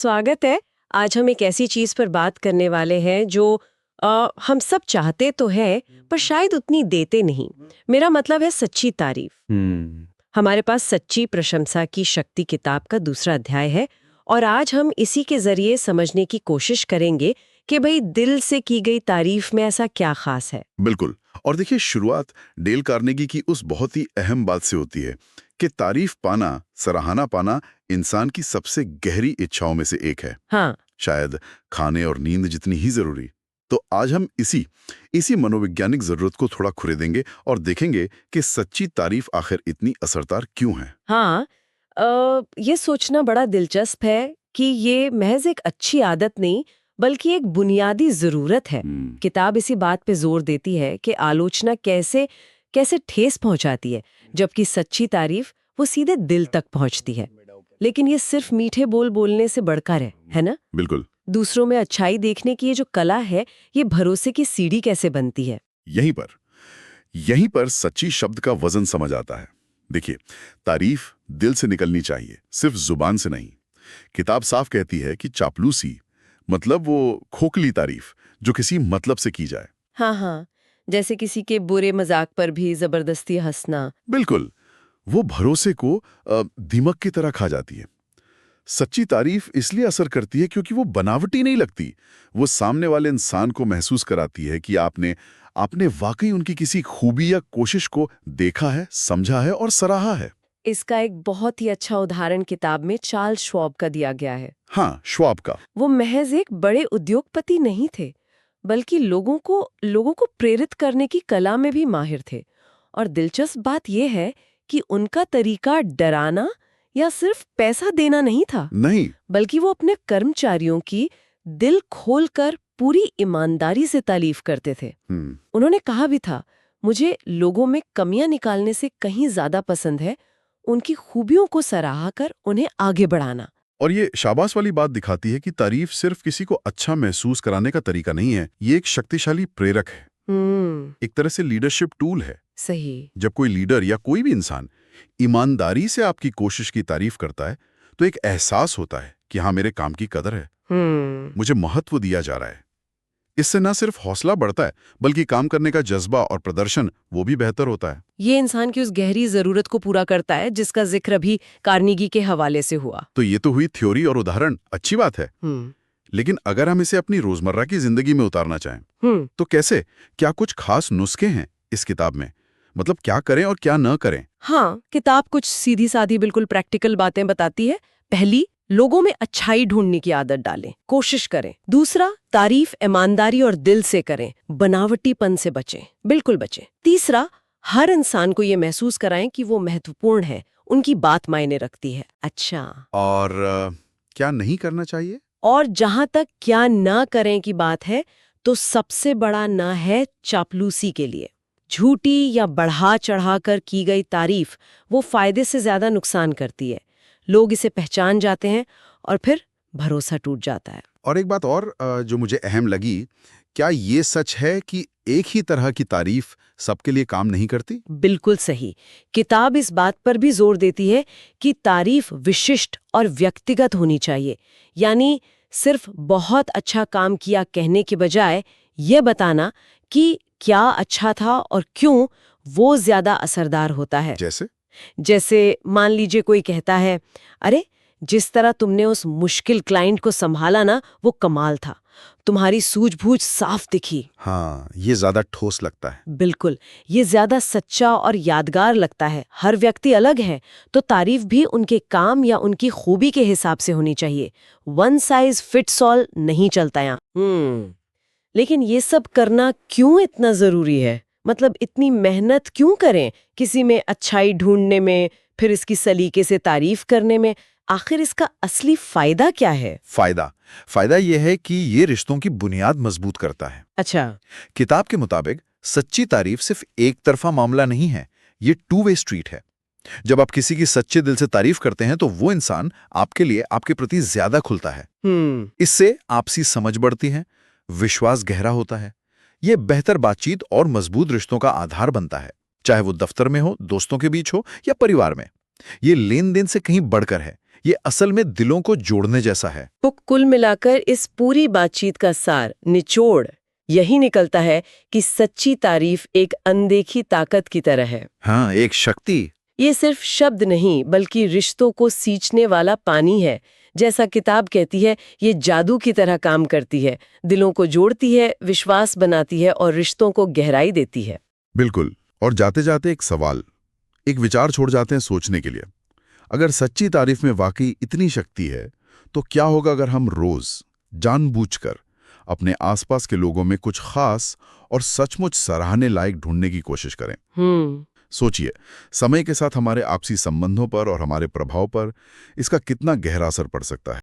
स्वागत है। आज हम एक ऐसी चीज पर बात करने वाले हैं जो हम सब चाहते तो है पर शायद उतनी देते नहीं। मेरा मतलब है सच्ची तारीफ। हमारे पास सच्ची प्रशंसा की शक्ति किताब का दूसरा अध्याय है और आज हम इसी के जरिए समझने की कोशिश करेंगे कि भाई दिल से की गई तारीफ में ऐसा क्या खास है। बिल्कुल। और देखिए, शुरुआत डेल कार्नेगी की उस बहुत ही अहम बात से होती है कि तारीफ पाना, सराहना पाना इंसान की सबसे गहरी इच्छाओं में से एक है। हाँ। शायद खाने और नींद जितनी ही जरूरी। तो आज हम इसी मनोवैज्ञानिक जरूरत को थोड़ा खुरेदेंगे और देखेंगे कि सच्ची तारीफ आखिर इतनी असरदार क्यों है। हाँ। ये सोचना बड़ा दिलचस्प है कि ये महज एक अच्छी आदत नहीं बल्कि एक बुनियादी जरूरत है। किताब इसी बात पे जोर देती है कि आलोचना कैसे कैसे ठेस पहुंचाती है, जबकि सच्ची तारीफ वो सीधे दिल तक पहुंचती है। लेकिन ये सिर्फ मीठे बोल बोलने से बढ़कर है ना? बिल्कुल। दूसरों में अच्छाई देखने की ये जो कला है, ये भरोसे की सीढ़ी कैसे बनती है? यहीं पर सच्ची शब्द का वजन समझ आता है। देखिए, तारीफ दिल से निकलनी चाहिए, सिर्फ जुबान से नहीं। किताब साफ कहती है कि चापलूसी मतलब वो खोखली तारीफ जो किसी मतलब से की जाए। हाँ हाँ, जैसे किसी के बुरे मजाक पर भी जबरदस्ती हंसना। बिल्कुल। वो भरोसे को दीमक की तरह खा जाती है। सच्ची तारीफ इसलिए असर करती है क्योंकि वो बनावटी नहीं लगती। वो सामने वाले इंसान को महसूस कराती है कि आपने आपने वाकई उनकी किसी खूबी या कोशिश को देखा है, समझा है और सराहा है। इसका एक बहुत ही अच्छा उदाहरण किताब में चार्ल्स श्वाब का दिया गया है। हाँ, श्वाब का। वो महज एक बड़े उद्योगपति नहीं थे, बल्कि लोगों को प्रेरित करने की कला में भी माहिर थे। और दिलचस्प बात यह है कि उनका तरीका डराना या सिर्फ पैसा देना नहीं था, नहीं। बल्कि वो अपने कर्मचारियों की दिल खोलकर पूरी ईमानदारी से तारीफ करते थे। उन्होंने कहा भी था, मुझे लोगों में कमियां निकालने से कहीं ज्यादा पसंद है उनकी खूबियों को सराहा कर उन्हें आगे बढ़ाना। और ये शाबाश वाली बात दिखाती है कि तारीफ सिर्फ किसी को अच्छा महसूस कराने का तरीका नहीं है, ये एक शक्तिशाली प्रेरक है। एक तरह से लीडरशिप टूल है। सही। जब कोई लीडर या कोई भी इंसान ईमानदारी से आपकी कोशिश की तारीफ करता है तो एक एहसास होता है कि हाँ, मेरे काम की कदर है, मुझे महत्व दिया जा रहा है। इससे न सिर्फ हौसला बढ़ता है बल्कि काम करने का जज्बा और प्रदर्शन वो भी बेहतर होता है। ये इंसान की उस गहरी जरूरत को पूरा करता है जिसका जिक्र अभी कार्नेगी के हवाले से हुआ। तो ये तो हुई थ्योरी और उदाहरण, अच्छी बात है। लेकिन अगर हम इसे अपनी रोजमर्रा की जिंदगी में उतारना चाहें तो कैसे? क्या कुछ खास नुस्खे हैं इस किताब में? मतलब क्या करें और क्या न करें? हाँ, किताब कुछ सीधी साधी बिल्कुल प्रैक्टिकल बातें बताती है। पहली, लोगों में अच्छाई ढूंढने की आदत डालें, कोशिश करें। दूसरा, तारीफ ईमानदारी और दिल से करें, बनावटीपन से बचें, बिल्कुल बचें। तीसरा, हर इंसान को ये महसूस कराएं कि वो महत्वपूर्ण है, उनकी बात मायने रखती है। अच्छा। और क्या नहीं करना चाहिए? और जहां तक क्या ना करें की बात है, तो सबसे बड़ा ना है चापलूसी के लिए। झूठी या बढ़ा चढ़ाकर की गई तारीफ वो फायदे से ज्यादा नुकसान करती है। लोग इसे पहचान जाते हैं और फिर भरोसा टूट जाता है। और एक बात और जो मुझे अहम लगी, क्या ये सच है कि एक ही तरह की तारीफ सबके लिए काम नहीं करती? बिल्कुल सही। किताब इस बात पर भी जोर देती है कि तारीफ विशिष्ट और व्यक्तिगत होनी चाहिए। यानी सिर्फ बहुत अच्छा काम किया कहने के बजाय ये बताना कि क्या अच्छा था और क्यों, वो ज्यादा असरदार होता है। जैसे मान लीजिए कोई कहता है, अरे जिस तरह तुमने उस मुश्किल क्लाइंट को संभाला ना, वो कमाल था, तुम्हारी सूझबूझ साफ दिखी। हाँ, ये ज्यादा ठोस लगता है। बिल्कुल, ये ज्यादा सच्चा और यादगार लगता है। हर व्यक्ति अलग है, तो तारीफ भी उनके काम या उनकी खूबी के हिसाब से होनी चाहिए। वन साइज फिट्स ऑल नहीं चलता यहाँ। लेकिन ये सब करना क्यों इतना जरूरी है? मतलब इतनी मेहनत क्यों करें किसी में अच्छाई ढूंढने में, फिर इसकी सलीके से तारीफ करने में? आखिर इसका असली फायदा क्या है? फायदा यह है कि ये रिश्तों की बुनियाद मजबूत करता है। अच्छा। किताब के मुताबिक सच्ची तारीफ सिर्फ एक तरफा मामला नहीं है, ये टू वे स्ट्रीट है। जब आप किसी की सच्चे दिल से तारीफ करते हैं तो वो इंसान आपके लिए, आपके प्रति ज्यादा खुलता है। इससे आपसी समझ बढ़ती है, विश्वास गहरा होता है। ये बेहतर बातचीत और मजबूत रिश्तों का आधार बनता है, चाहे वो दफ्तर में हो, दोस्तों के बीच हो या परिवार में। ये लेन देन से कहीं बढ़कर है, ये असल में दिलों को जोड़ने जैसा है। तो कुल मिलाकर इस पूरी बातचीत का सार, निचोड़ यही निकलता है कि सच्ची तारीफ एक अनदेखी ताकत की तरह है। हाँ, एक शक्ति। ये सिर्फ शब्द नहीं बल्कि रिश्तों को सींचने वाला पानी है। जैसा किताब कहती है, ये जादू की तरह काम करती है, दिलों को जोड़ती है, विश्वास बनाती है और रिश्तों को गहराई देती है। बिल्कुल। और जाते जाते एक सवाल, एक विचार छोड़ जाते हैं सोचने के लिए। अगर सच्ची तारीफ में वाकई इतनी शक्ति है, तो क्या होगा अगर हम रोज जानबूझकर अपने आसपास के लोगों में कुछ खास और सचमुच सराहने लायक ढूंढने की कोशिश करें? सोचिए, समय के साथ हमारे आपसी संबंधों पर और हमारे प्रभाव पर इसका कितना गहरा असर पड़ सकता है।